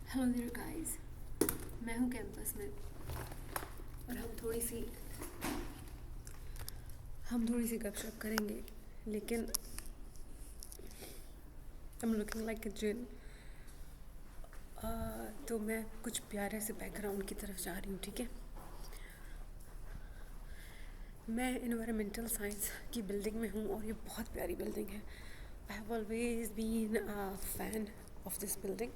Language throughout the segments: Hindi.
हेलो देयर गाइस, मैं हूँ कैंपस में और हम थोड़ी सी गपशप करेंगे। लेकिन I am looking like a jinn. तो मैं कुछ प्यारे से बैकग्राउंड की तरफ जा रही हूँ, ठीक है। मैं इन्वायरमेंटल साइंस की बिल्डिंग में हूँ और ये बहुत प्यारी बिल्डिंग है। I have always been a fan of this building.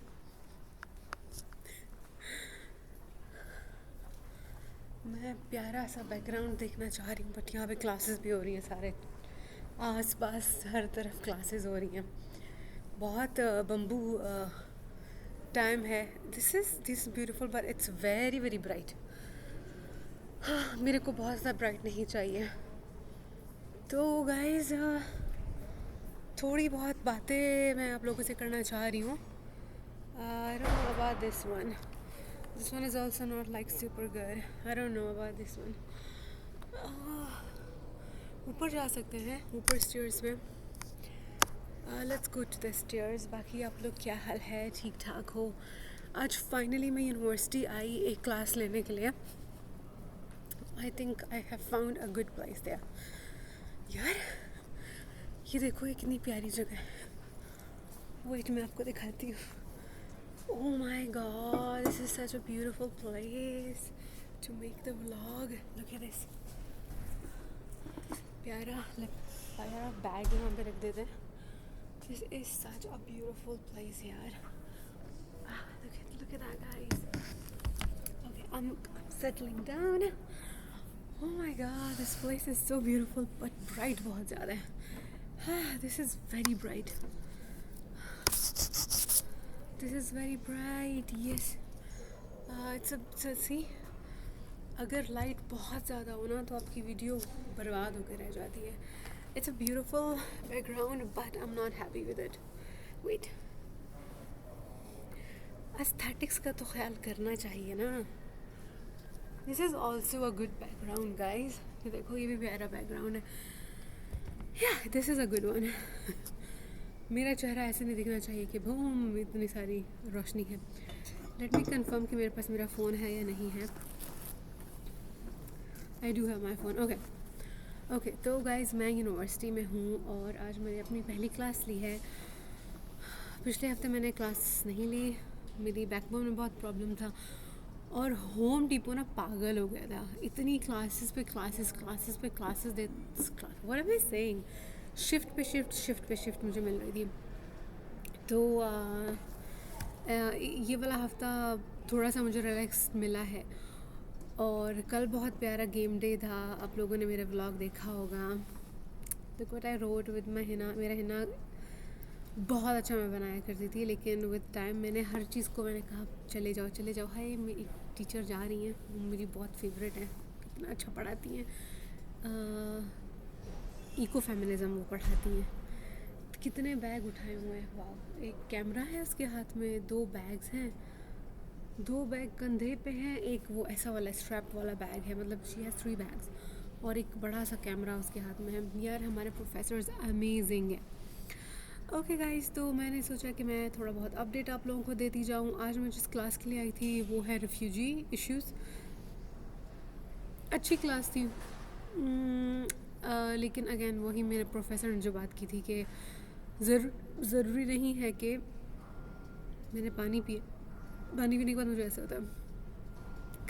मैं प्यारा सा बैकग्राउंड देखना चाह रही हूँ, बट यहाँ पे क्लासेस भी हो रही हैं, सारे आस पास हर तरफ क्लासेस हो रही हैं। बहुत बम्बू टाइम है। This beautiful but it's very very bright. हाँ, मेरे को बहुत ज़्यादा ब्राइट नहीं चाहिए। तो गाइज थोड़ी बहुत बातें मैं आप लोगों से करना चाह रही हूँ। आई don't know about this one. This one is also not like super good. I don't know about this one. ऊपर जा सकते हैं, ऊपर स्टेयर्स में। Let's go to the stairs. बाकी आप लोग क्या हाल है, ठीक ठाक हो? आज फाइनली मैं यूनिवर्सिटी आई एक क्लास लेने के लिए। I think I have found a good place there. यार ये देखो, ये कितनी प्यारी जगह है। वेट, मैं आपको दिखाती हूँ। Oh my god, this is such a beautiful place to make the vlog. Look at this. प्यारा बैग यहाँ पे रख देते हैं। This is such a beautiful place यार। Look at that guys. Okay, I'm settling down. Oh my god, this place is so beautiful but bright बहुत ज़्यादा है। This is very bright. This is very bright. Yes. See, अगर लाइट बहुत ज़्यादा हो ना तो आपकी वीडियो बर्बाद होकर रह जाती है। It's a beautiful background but I am not happy with it. Wait, aesthetics का तो ख्याल करना चाहिए ना। This is also a good background guys. ये देखो, ये भी प्यारा बैकग्राउंड है। या this is a good one. मेरा चेहरा ऐसे नहीं दिखना चाहिए कि बूम इतनी सारी रोशनी है। लेट मी कंफर्म कि मेरे पास मेरा फ़ोन है या नहीं है। I do have my phone. Okay, तो गाइज़ मैं यूनिवर्सिटी में हूँ और आज मैंने अपनी पहली क्लास ली है। पिछले हफ्ते मैंने क्लास नहीं ली, मेरी बैकबोन में बहुत प्रॉब्लम था और होम डिपो ना पागल हो गया था। इतनी क्लासेस पे classes they. What am I saying, shift पे शिफ्ट मुझे मिल रही थी। तो ये वाला हफ्ता थोड़ा सा मुझे रिलैक्स मिला है। और कल बहुत प्यारा गेम डे था, आप लोगों ने मेरा व्लॉग देखा होगा। देखो, what I wrote with my Hina. मेरा हिना बहुत अच्छा मैं बनाया करती थी, लेकिन विद टाइम मैंने हर चीज़ को मैंने कहा चले जाओ। हाय, मेरी टीचर जा रही हैं, वो मेरी बहुत फेवरेट है, कितना अच्छा पढ़ाती हैं। इको फेमिनिज़म वो पढ़ाती हैं। कितने बैग उठाए हुए हैं, वाह। एक कैमरा है उसके हाथ में, 2 बैग्स हैं, 2 बैग कंधे पे हैं, एक वो ऐसा वाला स्ट्रैप वाला बैग है, मतलब शी हैज़ 3 बैग्स और एक बड़ा सा कैमरा उसके हाथ में है। यार हमारे प्रोफेसर्स अमेजिंग है। ओके गाइस, तो मैंने सोचा कि मैं थोड़ा बहुत अपडेट आप लोगों को देती जाऊँ। आज मैं जिस क्लास के लिए आई थी वो है रिफ्यूजी इश्यूज़। अच्छी क्लास थी। लेकिन अगेन वही मेरे प्रोफेसर ने जो बात की थी कि ज़रूरी नहीं है कि मैंने पानी पीने के बाद मुझे ऐसा होता है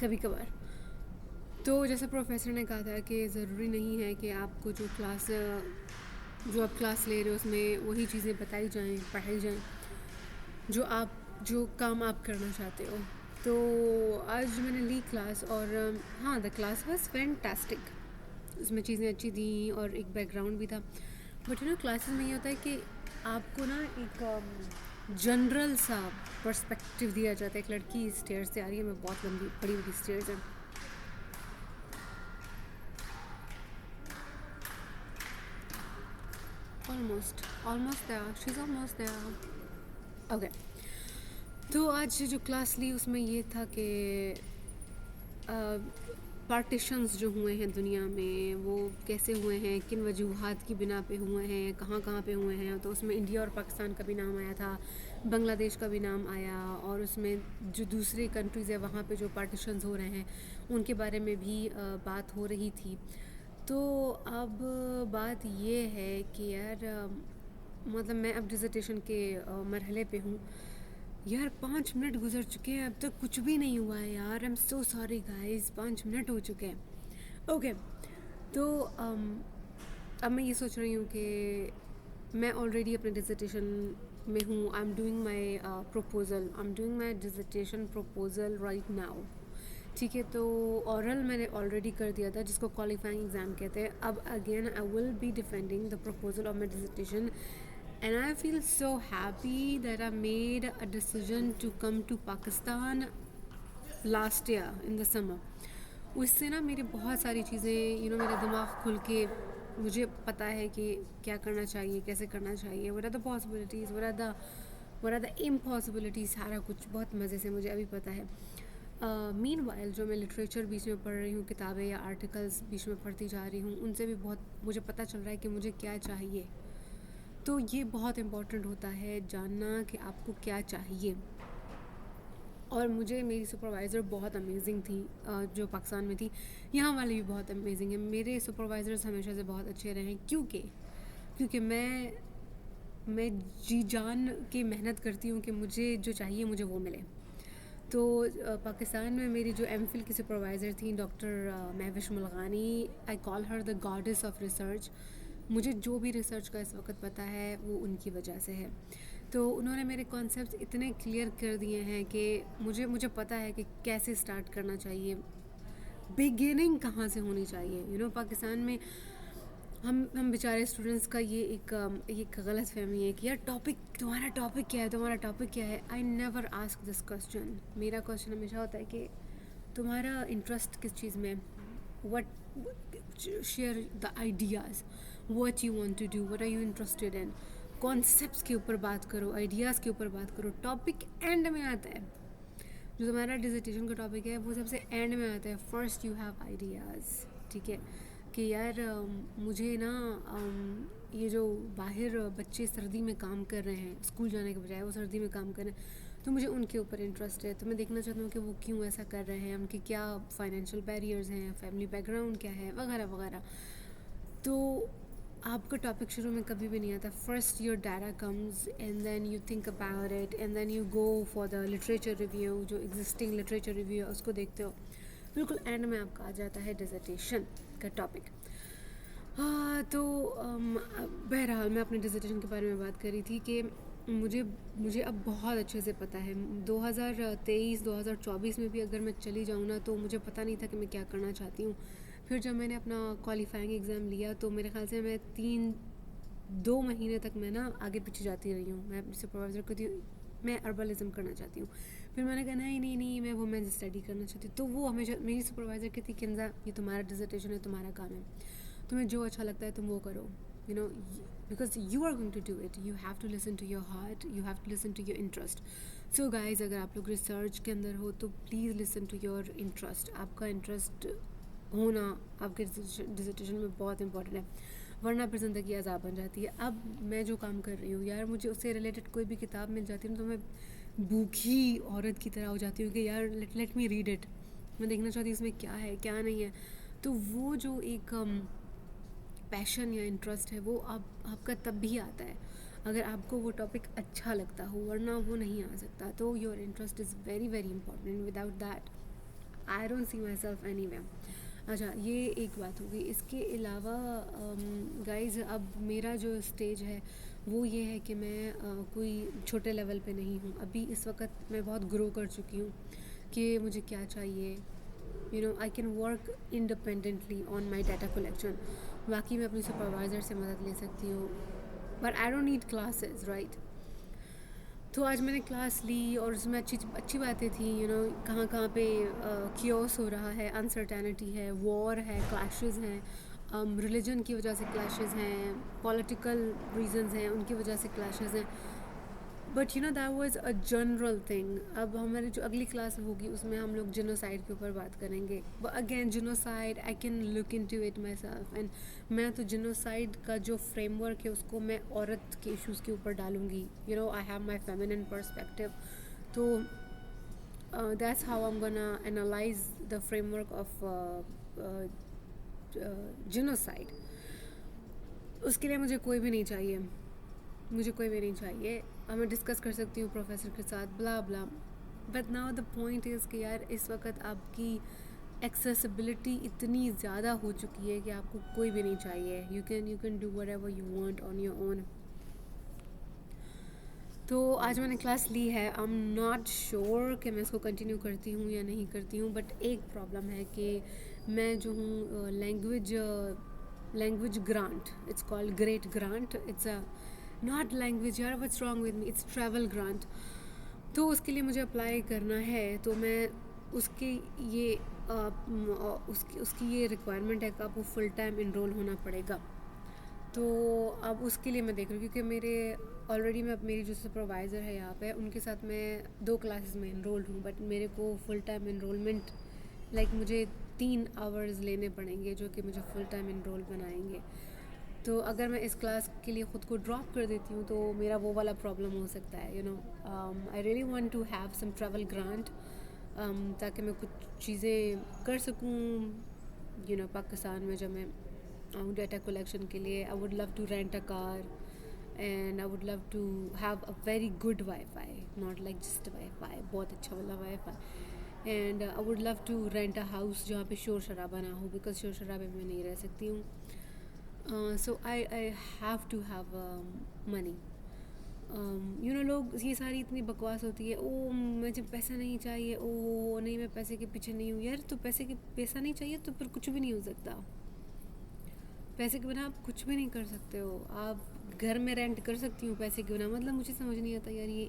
कभी कभार। तो जैसे प्रोफेसर ने कहा था कि ज़रूरी नहीं है कि आपको जो आप क्लास ले रहे हो उसमें वही चीज़ें बताई जाएं, पढ़ाई जाएं जो काम आप करना चाहते हो। तो आज मैंने ली क्लास और हाँ, द क्लास वाज फैंटास्टिक। उसमें चीज़ें अच्छी थी और एक बैकग्राउंड भी था। बट क्लासेस में ये होता है कि आपको ना एक जनरल सा पर्सपेक्टिव दिया जाता है। एक लड़की स्टेयर से आ रही है, मैं बहुत लंबी बड़ी स्टेयर्स हैं। almost there, she's almost there. Okay, तो आज जो क्लास ली उसमें ये था कि पार्टीशंस जो हुए हैं दुनिया में वो कैसे हुए हैं, किन वजूहात की बिना पे हुए हैं, कहाँ कहाँ पे हुए हैं। तो उसमें इंडिया और पाकिस्तान का भी नाम आया था, बांग्लादेश का भी नाम आया, और उसमें जो दूसरी कंट्रीज़ है वहाँ पे जो पार्टीशंस हो रहे हैं उनके बारे में भी बात हो रही थी। तो अब बात ये है कि यार मतलब मैं अब डिसर्टेशन के मरहले पे हूँ। यार 5 मिनट गुजर चुके हैं, अब तक कुछ भी नहीं हुआ है यार। I am so sorry guys, 5 minute हो चुके हैं। ओके तो अब मैं ये सोच रही हूँ कि मैं ऑलरेडी अपने डिसर्टेशन में हूँ। I am doing my proposal, I am doing my dissertation proposal right now. ठीक है, तो ऑरल मैंने ऑलरेडी कर दिया था जिसको क्वालिफाइंग एग्ज़ाम कहते हैं। अब again I will be defending the proposal of my dissertation, and I feel so happy that I made a decision to come to Pakistan last year in the summer. उससे ना मेरी बहुत सारी चीज़ें मेरा दिमाग खुल के मुझे पता है कि क्या करना चाहिए, कैसे करना चाहिए, what are the possibilities, what are the impossibilities, सारा कुछ बहुत मज़े से मुझे अभी पता है। मीनवाइल जो मैं लिटरेचर बीच में पढ़ रही हूँ, किताबें या आर्टिकल्स बीच में पढ़ती जा रही हूँ, उनसे भी बहुत मुझे पता चल रहा है कि मुझे क्या चाहिए। तो ये बहुत इम्पॉर्टेंट होता है जानना कि आपको क्या चाहिए। और मुझे मेरी सुपरवाइज़र बहुत अमेजिंग थी जो पाकिस्तान में थी। यहाँ वाले भी बहुत अमेजिंग है। मेरे सुपरवाइज़र्स हमेशा से बहुत अच्छे रहे क्योंकि मैं जी जान के मेहनत करती हूँ कि मुझे जो चाहिए मुझे वो मिले। तो पाकिस्तान में मेरी जो एमफिल की सुपरवाइज़र थी doctor Mahvish Mulgani, I call her the goddess of research. मुझे जो भी रिसर्च का इस वक्त पता है वो उनकी वजह से है। तो उन्होंने मेरे कॉन्सेप्ट्स इतने क्लियर कर दिए हैं कि मुझे पता है कि कैसे स्टार्ट करना चाहिए, बिगिनिंग कहाँ से होनी चाहिए। पाकिस्तान में हम बेचारे स्टूडेंट्स का ये एक गलत फहमी है कि यार तुम्हारा टॉपिक क्या है। I never ask this question. मेरा क्वेश्चन हमेशा होता है कि तुम्हारा इंटरेस्ट किस चीज़ में, share the ideas, what you want to do, what are you interested in. Concepts के ऊपर बात करो, आइडियाज़ के ऊपर बात करो। टॉपिक एंड में आता है, जो तुम्हारा डिसर्टेशन का टॉपिक है वो सबसे एंड में आता है। फर्स्ट यू हैव आइडियाज़, ठीक है, कि यार मुझे ना ये जो बाहर बच्चे सर्दी में काम कर रहे हैं, स्कूल जाने के बजाय वो सर्दी में काम कर रहे हैं, तो मुझे उनके ऊपर इंटरेस्ट है। तो मैं देखना चाहती हूँ कि वो क्यों ऐसा कर रहे हैं, उनके क्या फाइनेंशियल बैरियर्स हैं, फैमिली बैकग्राउंड क्या है, वगैरह वगैरह। तो आपका टॉपिक शुरू में कभी भी नहीं आता। First your data comes and then you think about it and then you go for the literature review. जो एग्जिस्टिंग लिटरेचर रिव्यू है उसको देखते हो। बिल्कुल एंड में आपका आ जाता है डिसर्टेशन का टॉपिक। तो बहरहाल मैं अपने डिसर्टेशन के बारे में बात कर रही थी कि मुझे अब बहुत अच्छे से पता है। 2023-2024 में भी अगर मैं चली जाऊँ ना तो मुझे पता नहीं था कि मैं क्या करना चाहती हूँ। फिर जब मैंने अपना क्वालिफाइंग एग्ज़ाम लिया तो मेरे ख्याल से मैं 2 महीने तक मैं ना आगे पीछे जाती रही हूँ। मैं अपनी सुपरवाइज़र को मैं अर्बलिज़म करना चाहती हूँ। फिर मैंने कहा नहीं मैं वुमेन स्टडी करना चाहती हूँ। तो वो हमेशा मेरी सुपरवाइज़र कहती किंजा ये तुम्हारा डिसर्टेशन है, तुम्हारा काम है, तुम्हें जो अच्छा लगता है तुम वो करो, because you are going to do it, you have to listen to your heart, you have to listen to your interest. So guys, अगर आप लोग रिसर्च के अंदर हो तो please listen to your interest. आपका इंटरेस्ट होना आपके डिसर्टेशन में बहुत इंपॉर्टेंट है, वरना फिर ज़िंदगी अज़ाब बन जाती है। अब मैं जो काम कर रही हूँ यार, मुझे उससे रिलेटेड कोई भी किताब मिल जाती है तो मैं भूखी औरत की तरह हो जाती हूँ कि यार लेट मी रीड इट। मैं देखना चाहती हूँ इसमें क्या है क्या नहीं है। तो वो जो एक पैशन या इंटरेस्ट है वो आपका तब भी आता है अगर आपको वो टॉपिक अच्छा लगता हो, वरना वो नहीं आ सकता। तो your interest is very very important. Without that I don't see my self any way. अच्छा, ये एक बात होगी। इसके अलावा गाइज़, अब मेरा जो स्टेज है वो ये है कि मैं कोई छोटे लेवल पे नहीं हूँ अभी। इस वक्त मैं बहुत ग्रो कर चुकी हूँ कि मुझे क्या चाहिए। I can work independently on my data collection. बाकी मैं अपनी सुपरवाइज़र से मदद ले सकती हूँ, but I don't need classes, right. तो आज मैंने क्लास ली और उसमें अच्छी बातें थी। कहाँ पे कियोस हो रहा है, अनसर्टेनिटी है, वॉर है, क्लैशेस हैं, रिलीजन की वजह से क्लैशेस हैं, पॉलिटिकल रीजंस हैं उनकी वजह से क्लैशेस हैं। But you know that was a general thing. अब हमारी जो अगली क्लास होगी उसमें हम लोग जिनोसाइड के ऊपर बात करेंगे. Again genocide I can look into it my self. And मैं तो जिनोसाइड का जो फ्रेमवर्क है उसको मैं औरत के इश्यूज़ के ऊपर डालूंगी. You know I have my feminine perspective. तो that's how I am gonna analyse the framework of genocide. उसके लिए मुझे कोई भी नहीं चाहिए. मुझे कोई भी नहीं चाहिए. अब मैं डिस्कस कर सकती हूँ प्रोफेसर के साथ blah blah. But now the point is कि यार इस वक्त आपकी एक्सेसिबिलिटी इतनी ज़्यादा हो चुकी है कि आपको कोई भी नहीं चाहिए. You can do whatever you want on your own. तो आज मैंने क्लास ली है. आई एम नॉट श्योर कि मैं इसको कंटिन्यू करती हूँ या नहीं करती हूँ. बट एक प्रॉब्लम है कि मैं जो हूँ language grant, it's called great grant. It's a not language यार, what's wrong with me, it's travel grant. तो उसके लिए मुझे अप्लाई करना है. तो मैं उसकी ये उसकी ये रिक्वायरमेंट है कि आपको फुल टाइम इनरोल होना पड़ेगा. तो अब उसके लिए मैं देख रही हूँ क्योंकि मेरी जो सुपरवाइज़र है यहाँ पे उनके साथ मैं 2 क्लासेस में इनरोल्ड हूँ. बट मेरे को फुल टाइम इनरोलमेंट मुझे 3 आवर्स लेने पड़ेंगे जो कि मुझे फुल टाइम इनरोल बनाएंगे. तो अगर मैं इस क्लास के लिए ख़ुद को ड्रॉप कर देती हूँ तो मेरा वो वाला प्रॉब्लम हो सकता है. You know I really want to have some travel grant ताकि मैं कुछ चीज़ें कर सकूँ. यू नो पाकिस्तान में जब मैं डेटा कलेक्शन के लिए I would love to rent a car and I would love to have a very good WiFi, not like just WiFi, बहुत अच्छा वाला WiFi. And I would love to rent a house जहाँ पे शोर शराबा ना हो बिकॉज शोर शराबे में नहीं रह सकती हूँ. So I have to have money. You know लोग ये सारी इतनी बकवास होती है. ओ मुझे पैसा नहीं चाहिए, ओ नहीं मैं पैसे के पीछे नहीं हूँ. यार तो पैसा नहीं चाहिए तो फिर कुछ भी नहीं हो सकता. पैसे के बिना आप कुछ भी नहीं कर सकते हो. आप घर में रेंट कर सकती हूँ पैसे के बिना. मतलब मुझे समझ नहीं आता यार ये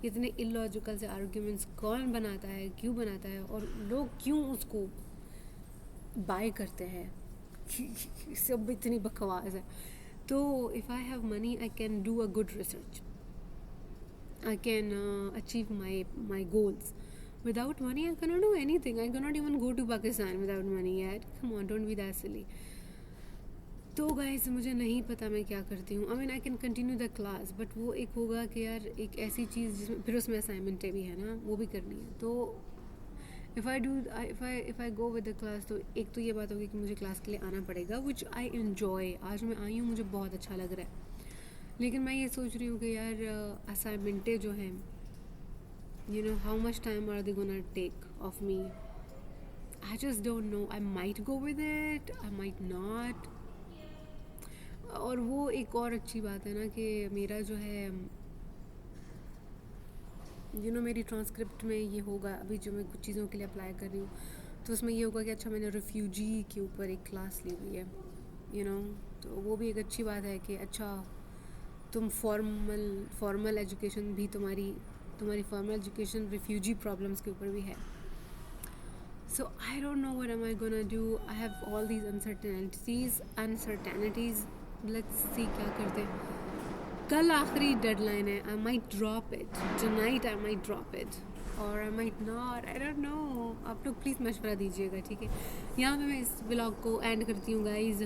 इतने इलॉजिकल से आर्ग्यूमेंट्स कौन बनाता है, क्यों बनाता है और लोग क्यों उसको बाय करते हैं. सब इतनी बकवास है. तो if I have money I can do a good research. I can achieve my goals. Without money, I cannot do anything. I cannot even go to Pakistan without money yet. Come on, don't be that silly. तो गाइस मुझे नहीं पता मैं क्या करती हूँ. I mean I can continue the class but वो एक होगा कि यार एक ऐसी चीज़ जिसमें फिर उसमें असाइनमेंटें भी है ना, वो भी करनी है. तो if I go with the class तो एक तो ये बात होगी कि मुझे क्लास के लिए आना पड़ेगा विच आई इन्जॉय. आज मैं आई हूँ, मुझे बहुत अच्छा लग रहा है. लेकिन मैं ये सोच रही हूँ कि यार असाइनमेंटें जो हैं, you know how much time are they gonna take of me. I just don't know. I might go with it, I might not. और वो एक और अच्छी बात है ना कि मेरा जो है यू नो मेरी ट्रांसक्रिप्ट में ये होगा अभी जो मैं कुछ चीज़ों के लिए अप्लाई कर रही हूँ तो उसमें ये होगा कि अच्छा मैंने रिफ्यूजी के ऊपर एक क्लास ली हुई है. यू नो तो वो भी एक अच्छी बात है कि अच्छा तुम फॉर्मल एजुकेशन भी तुम्हारी फॉर्मल एजुकेशन रिफ्यूजी प्रॉब्लम्स के ऊपर भी है. So I don't know what am I gonna do. I have all these uncertainties. Let's see क्या करते हैं. कल आखिरी डेडलाइन है. I might drop it tonight, I might drop it और I might not. I don't know. आप लोग प्लीज़ मशवरा दीजिएगा, ठीक है. यहाँ पे मैं इस व्लॉग को एंड करती हूँ गाइज़.